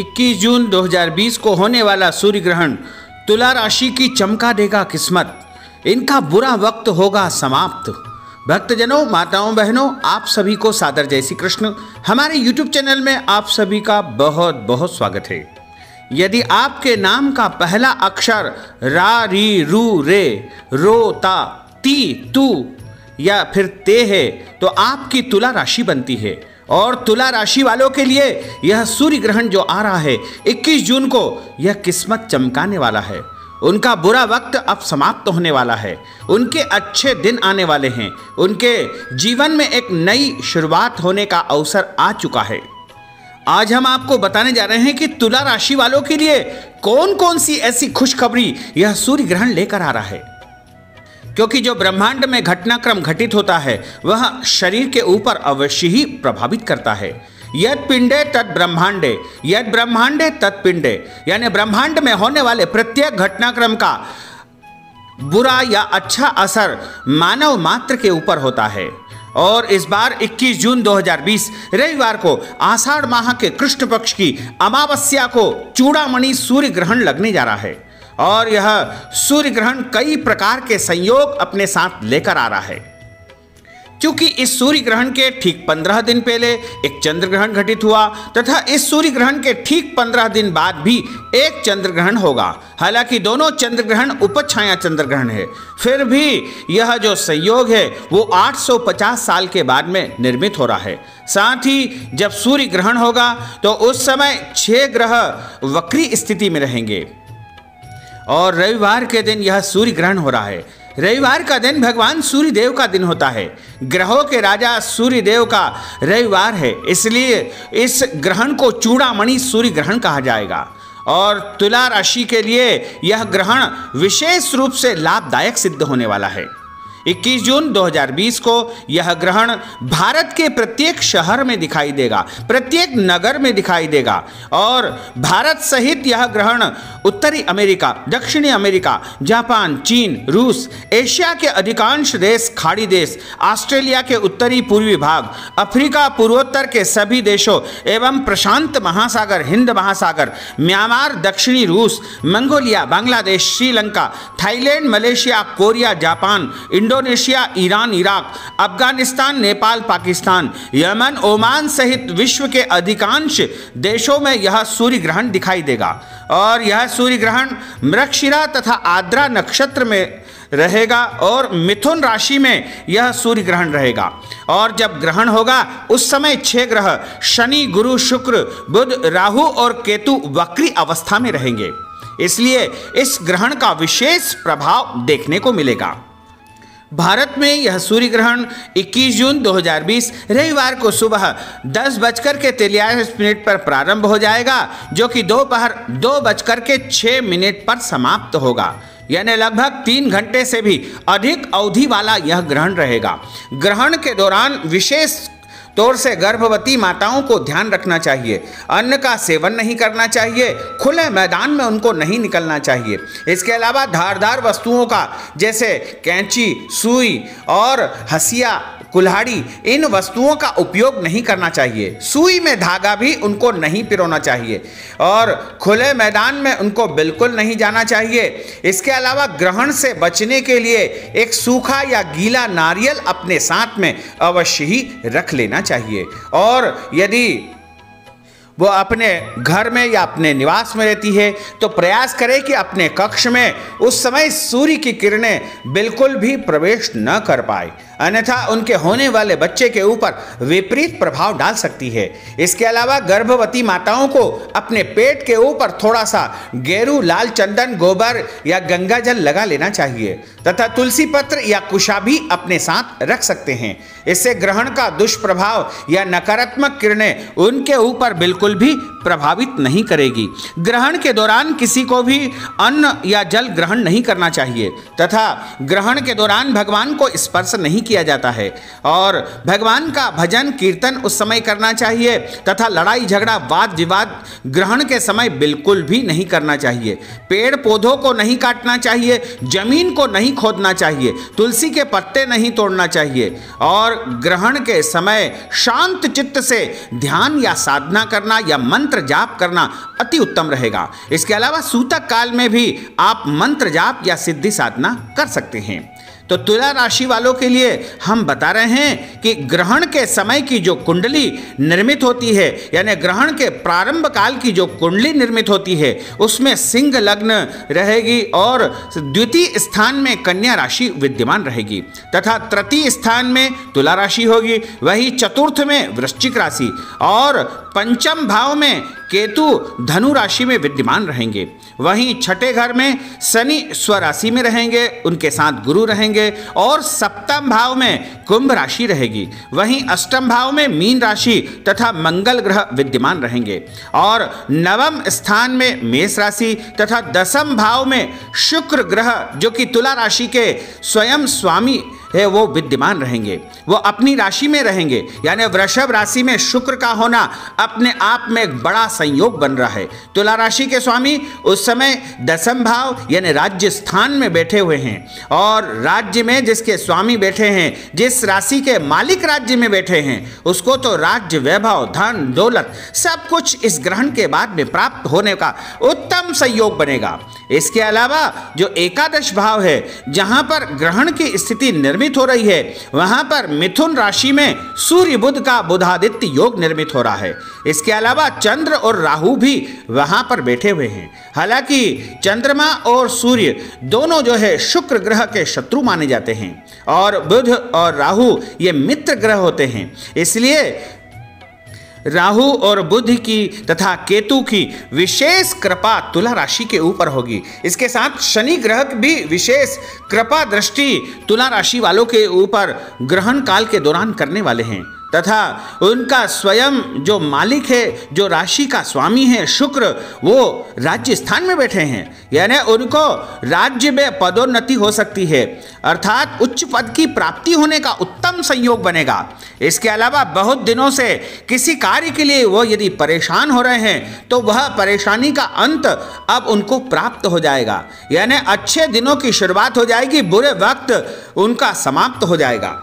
21 जून 2020 को होने वाला सूर्य ग्रहण तुला राशि की चमका देगा किस्मत। इनका बुरा वक्त होगा समाप्त। भक्तजनों, माताओं, बहनों, आप सभी को सादर जय श्री कृष्ण। हमारे YouTube चैनल में आप सभी का बहुत बहुत स्वागत है। यदि आपके नाम का पहला अक्षर रा, री, रू, रे, रो, ता, ती, तू या फिर ते है तो आपकी तुला राशि बनती है। और तुला राशि वालों के लिए यह सूर्य ग्रहण जो आ रहा है 21 जून को, यह किस्मत चमकाने वाला है। उनका बुरा वक्त अब समाप्त होने वाला है। उनके अच्छे दिन आने वाले हैं। उनके जीवन में एक नई शुरुआत होने का अवसर आ चुका है। आज हम आपको बताने जा रहे हैं कि तुला राशि वालों के लिए कौन कौन सी ऐसी खुशखबरी यह सूर्य ग्रहण लेकर आ रहा है। क्योंकि जो ब्रह्मांड में घटनाक्रम घटित होता है वह शरीर के ऊपर अवश्य ही प्रभावित करता है। यद पिंडे तत् ब्रह्मांडे, यद ब्रह्मांडे तत् पिंडे, यानी ब्रह्मांड में होने वाले प्रत्येक घटनाक्रम का बुरा या अच्छा असर मानव मात्र के ऊपर होता है। और इस बार 21 जून 2020 रविवार को आषाढ़ माह के कृष्ण पक्ष की अमावस्या को चूड़ामणि सूर्य ग्रहण लगने जा रहा है। और यह सूर्य ग्रहण कई प्रकार के संयोग अपने साथ लेकर आ रहा है। क्योंकि इस सूर्य ग्रहण के ठीक 15 दिन पहले एक चंद्र ग्रहण घटित हुआ तथा इस सूर्य ग्रहण के ठीक 15 दिन बाद भी एक चंद्र ग्रहण होगा। हालांकि दोनों चंद्र ग्रहण उपछाया चंद्र ग्रहण है, फिर भी यह जो संयोग है वो 850 साल के बाद में निर्मित हो रहा है। साथ ही जब सूर्य ग्रहण होगा तो उस समय 6 ग्रह वक्री स्थिति में रहेंगे। और रविवार के दिन यह सूर्य ग्रहण हो रहा है। रविवार का दिन भगवान सूर्य देव का दिन होता है। ग्रहों के राजा सूर्य देव का रविवार है, इसलिए इस ग्रहण को चूड़ामणि सूर्य ग्रहण कहा जाएगा। और तुला राशि के लिए यह ग्रहण विशेष रूप से लाभदायक सिद्ध होने वाला है। 21 जून 2020 को यह ग्रहण भारत के प्रत्येक शहर में दिखाई देगा, प्रत्येक नगर में दिखाई देगा। और भारत सहित यह ग्रहण उत्तरी अमेरिका, दक्षिणी अमेरिका, जापान, चीन, रूस, एशिया के अधिकांश देश, खाड़ी देश, ऑस्ट्रेलिया के उत्तरी पूर्वी भाग, अफ्रीका, पूर्वोत्तर के सभी देशों एवं प्रशांत महासागर, हिंद महासागर, म्यांमार, दक्षिणी रूस, Mongolia, Bangladesh, Sri Lanka, Thailand, Malaysia, Korea, Japan, Indonesia, Iran, Iraq, Afghanistan, Nepal, Pakistan, Yemen, Oman सहित विश्व के अधिकांश देशों में यह सूर्य ग्रहण दिखाई देगा। और यह सूर्य ग्रहण मृगशिरा तथा आद्रा नक्षत्र में रहेगा और मिथुन राशि में यह सूर्य ग्रहण रहेगा। और जब ग्रहण होगा उस समय 6 ग्रह शनि, गुरु, शुक्र, बुध, राहु और केतु वक्री अवस्था में रहेंगे। इसलिए इस ग्रहण का विशेष प्रभाव देखने को मिलेगा। भारत में यह सूर्य ग्रहण 21 जून 2020 रविवार को सुबह 10:43 पर प्रारंभ हो जाएगा, जो कि दोपहर 2:06 पर समाप्त होगा। यानी लगभग 3 घंटे से भी अधिक अवधि वाला यह ग्रहण रहेगा। ग्रहण के दौरान विशेष तौर से गर्भवती माताओं को ध्यान रखना चाहिए। अन्न का सेवन नहीं करना चाहिए। खुले मैदान में उनको नहीं निकलना चाहिए। इसके अलावा धारदार वस्तुओं का जैसे कैंची, सुई और हंसिया, कुल्हाड़ी, इन वस्तुओं का उपयोग नहीं करना चाहिए। सुई में धागा भी उनको नहीं पिरोना चाहिए और खुले मैदान में उनको बिल्कुल नहीं जाना चाहिए। इसके अलावा ग्रहण से बचने के लिए एक सूखा या गीला नारियल अपने साथ में अवश्य ही रख लेना चाहिए। और यदि वो अपने घर में या अपने निवास में रहती है तो प्रयास करें कि अपने कक्ष में उस समय सूर्य की किरणें बिल्कुल भी प्रवेश न कर पाए, अन्यथा उनके होने वाले बच्चे के ऊपर विपरीत प्रभाव डाल सकती है। इसके अलावा गर्भवती माताओं को अपने पेट के ऊपर थोड़ा सा गेरू, लाल चंदन, गोबर या गंगा जल लगा लेना चाहिए तथा तुलसी पत्र या कुशा भी अपने साथ रख सकते हैं। इससे ग्रहण का दुष्प्रभाव या नकारात्मक किरणें उनके ऊपर बिल्कुल भी प्रभावित नहीं करेगी। ग्रहण के दौरान किसी को भी अन्न या जल ग्रहण नहीं करना चाहिए तथा ग्रहण के दौरान भगवान को स्पर्श नहीं किया जाता है। और भगवान का भजन कीर्तन उस समय करना चाहिए तथा लड़ाई झगड़ा, वाद विवाद ग्रहण के समय बिल्कुल भी नहीं करना चाहिए। पेड़ पौधों को नहीं काटना चाहिए, जमीन को नहीं खोदना चाहिए, तुलसी के पत्ते नहीं तोड़ना चाहिए और ग्रहण के समय शांत चित्त से ध्यान या साधना करना करना या मंत्र जाप करना अति उत्तम रहेगा। इसके अलावा सूतक काल में भी आप मंत्र जाप या सिद्धि साधना कर सकते हैं। तो तुला राशि वालों के लिए हम बता रहे हैं कि ग्रहण के समय की जो कुंडली निर्मित होती है, यानी ग्रहण के प्रारंभ काल की जो कुंडली निर्मित होती है, उसमें सिंह लग्न रहेगी और द्वितीय स्थान में कन्या राशि विद्यमान रहेगी तथा तृतीय स्थान में तुला राशि होगी। वही चतुर्थ में वृश्चिक राशि और पंचम भाव में केतु धनु राशि में विद्यमान रहेंगे। वहीं छठे घर में शनि स्वराशि में रहेंगे, उनके साथ गुरु रहेंगे और सप्तम भाव में कुंभ राशि रहेगी। वहीं अष्टम भाव में मीन राशि तथा मंगल ग्रह विद्यमान रहेंगे और नवम स्थान में मेष राशि तथा दसम भाव में शुक्र ग्रह जो कि तुला राशि के स्वयं स्वामी है वो विद्यमान रहेंगे। वो अपनी राशि में रहेंगे, यानी वृषभ राशि में शुक्र का होना अपने आप में एक बड़ा संयोग बन रहा है। तुला राशि के स्वामी उस समय दसम भाव यानी राज्य स्थान में बैठे हुए हैं और राज्य में जिसके स्वामी बैठे हैं, जिस राशि के मालिक राज्य में बैठे हैं, उसको तो राज्य वैभव धन दौलत सब कुछ इस ग्रहण के बाद में प्राप्त होने का उत्तम संयोग बनेगा। इसके अलावा जो एकादश भाव है जहां पर ग्रहण की स्थिति निर्मित हो रही है, वहां पर मिथुन राशि में सूर्य बुध का बुधादित्य योग निर्मित हो रहा है। इसके अलावा चंद्र और राहु भी वहां पर बैठे हुए हैं। हालांकि चंद्रमा और सूर्य दोनों जो है शुक्र ग्रह के शत्रु माने जाते हैं और बुध और राहु ये मित्र ग्रह होते हैं, इसलिए राहु और बुध की तथा केतु की विशेष कृपा तुला राशि के ऊपर होगी। इसके साथ शनि ग्रह भी विशेष कृपा दृष्टि तुला राशि वालों के ऊपर ग्रहण काल के दौरान करने वाले हैं तथा उनका स्वयं जो मालिक है, जो राशि का स्वामी है शुक्र, वो राज्य स्थान में बैठे हैं, यानी उनको राज्य में पदोन्नति हो सकती है, अर्थात उच्च पद की प्राप्ति होने का उत्तम संयोग बनेगा। इसके अलावा बहुत दिनों से किसी कार्य के लिए वो यदि परेशान हो रहे हैं तो वह परेशानी का अंत अब उनको प्राप्त हो जाएगा, यानी अच्छे दिनों की शुरुआत हो जाएगी, बुरे वक्त उनका समाप्त हो जाएगा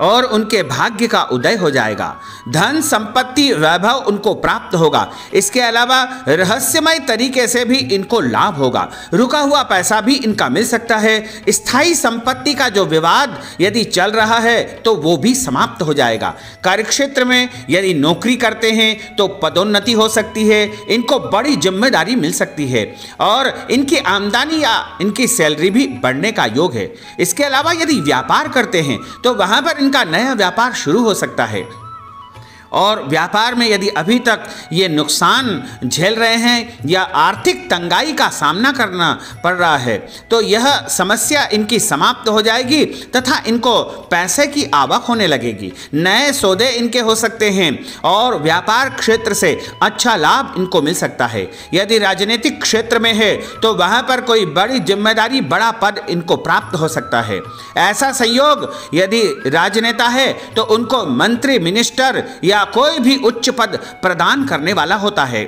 और उनके भाग्य का उदय हो जाएगा। धन संपत्ति वैभव उनको प्राप्त होगा। इसके अलावा रहस्यमय तरीके से भी इनको लाभ होगा। रुका हुआ पैसा भी इनका मिल सकता है। स्थायी संपत्ति का जो विवाद यदि चल रहा है तो वो भी समाप्त हो जाएगा। कार्यक्षेत्र में यदि नौकरी करते हैं तो पदोन्नति हो सकती है, इनको बड़ी जिम्मेदारी मिल सकती है और इनकी आमदनी या इनकी सैलरी भी बढ़ने का योग है। इसके अलावा यदि व्यापार करते हैं तो वहां पर इनका नया व्यापार शुरू हो सकता है और व्यापार में यदि अभी तक ये नुकसान झेल रहे हैं या आर्थिक तंगाई का सामना करना पड़ रहा है तो यह समस्या इनकी समाप्त हो जाएगी तथा इनको पैसे की आवक होने लगेगी। नए सौदे इनके हो सकते हैं और व्यापार क्षेत्र से अच्छा लाभ इनको मिल सकता है। यदि राजनीतिक क्षेत्र में है तो वहाँ पर कोई बड़ी जिम्मेदारी, बड़ा पद इनको प्राप्त हो सकता है। ऐसा संयोग यदि राजनेता है तो उनको मंत्री, मिनिस्टर या कोई भी उच्च पद प्रदान करने वाला होता है।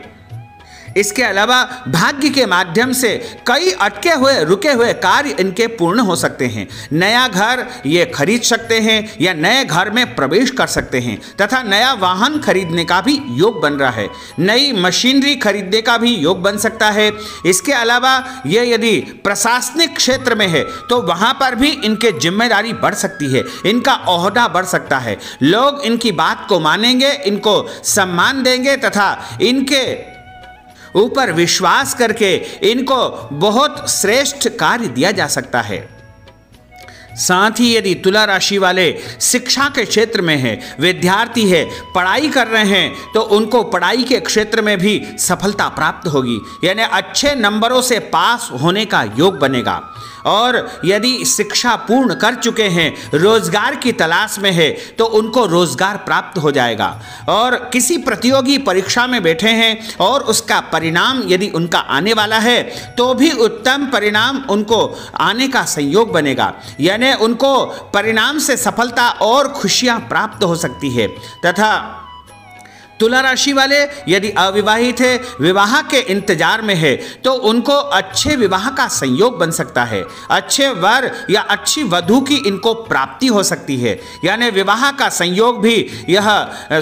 इसके अलावा भाग्य के माध्यम से कई अटके हुए रुके हुए कार्य इनके पूर्ण हो सकते हैं। नया घर ये खरीद सकते हैं या नए घर में प्रवेश कर सकते हैं तथा नया वाहन खरीदने का भी योग बन रहा है। नई मशीनरी खरीदने का भी योग बन सकता है। इसके अलावा ये यदि प्रशासनिक क्षेत्र में है तो वहाँ पर भी इनके जिम्मेदारी बढ़ सकती है, इनका ओहदा बढ़ सकता है। लोग इनकी बात को मानेंगे, इनको सम्मान देंगे तथा इनके ऊपर विश्वास करके इनको बहुत श्रेष्ठ कार्य दिया जा सकता है। साथ ही यदि तुला राशि वाले शिक्षा के क्षेत्र में है, विद्यार्थी है, पढ़ाई कर रहे हैं तो उनको पढ़ाई के क्षेत्र में भी सफलता प्राप्त होगी, यानी अच्छे नंबरों से पास होने का योग बनेगा। और यदि शिक्षा पूर्ण कर चुके हैं, रोजगार की तलाश में है तो उनको रोजगार प्राप्त हो जाएगा। और किसी प्रतियोगी परीक्षा में बैठे हैं और उसका परिणाम यदि उनका आने वाला है तो भी उत्तम परिणाम उनको आने का संयोग बनेगा, यानी उनको परिणाम से सफलता और खुशियां प्राप्त हो सकती है। तथा तुला राशि वाले यदि अविवाहित है, विवाह के इंतजार में है, तो उनको अच्छे विवाह का संयोग बन सकता है। अच्छे वर या अच्छी वधु की इनको प्राप्ति हो सकती है, यानी विवाह का संयोग भी यह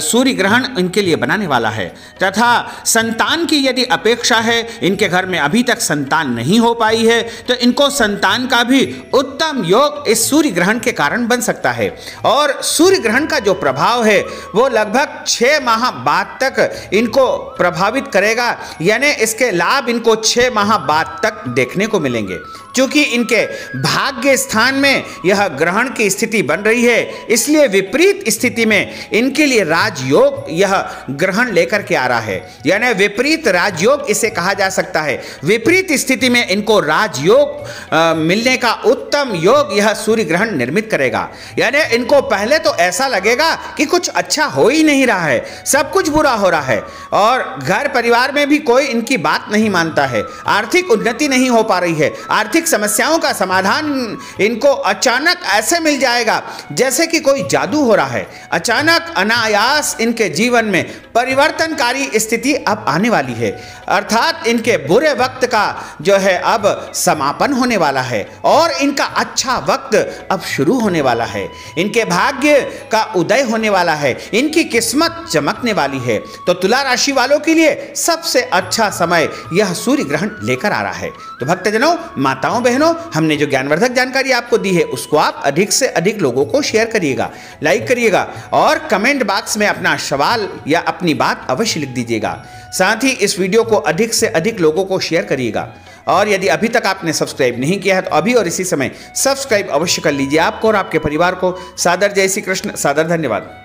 सूर्य ग्रहण इनके लिए बनाने वाला है। तथा संतान की यदि अपेक्षा है, इनके घर में अभी तक संतान नहीं हो पाई है, तो इनको संतान का भी उत्तम योग इस सूर्य ग्रहण के कारण बन सकता है। और सूर्य ग्रहण का जो प्रभाव है वो लगभग 6 माह बाद तक इनको प्रभावित करेगा, यानी इसके लाभ इनको 6 माह बाद तक देखने को मिलेंगे। क्योंकि इनके भाग्य स्थान में यह ग्रहण की स्थिति बन रही है, इसलिए विपरीत स्थिति में इनके लिए राजयोग यह ग्रहण लेकर के आ रहा है, यानी विपरीत राजयोग इसे कहा जा सकता है। विपरीत स्थिति में इनको राजयोग मिलने का उत्तम योग यह सूर्य ग्रहण निर्मित करेगा। यानी इनको पहले तो ऐसा लगेगा कि कुछ अच्छा हो ही नहीं रहा है, सब कुछ बुरा हो रहा है, और घर परिवार में भी कोई इनकी बात नहीं मानता है, आर्थिक उन्नति नहीं हो पा रही है, आर्थिक समस्याओं का समाधान इनको अचानक ऐसे मिल जाएगा जैसे कि कोई जादू हो रहा है। अचानक अनायास इनके जीवन में परिवर्तनकारी स्थिति अब आने वाली है, अर्थात इनके बुरे वक्त का जो है अब समापन होने वाला है और इनका अच्छा वक्त अब शुरू होने वाला है। इनके भाग्य का उदय होने वाला है, इनकी किस्मत चमकने वाली है। तो तुला राशि वालों के लिए सबसे अच्छा समय यह सूर्य ग्रहण लेकर आ रहा है। तो भक्तजनों, माताओं, बहनों, हमने जो ज्ञानवर्धक जानकारी आपको दी है उसको आप अधिक से अधिक लोगों को शेयर करिएगा, लाइक करिएगा और कमेंट बॉक्स में अपना सवाल या अपनी बात अवश्य लिख दीजिएगा। साथ ही इस वीडियो को अधिक से अधिक लोगों को शेयर करिएगा। और यदि अभी तक आपने सब्सक्राइब नहीं किया है तो अभी और इसी समय सब्सक्राइब अवश्य कर लीजिए। आपको और आपके परिवार को सादर जय श्री कृष्ण, सादर धन्यवाद।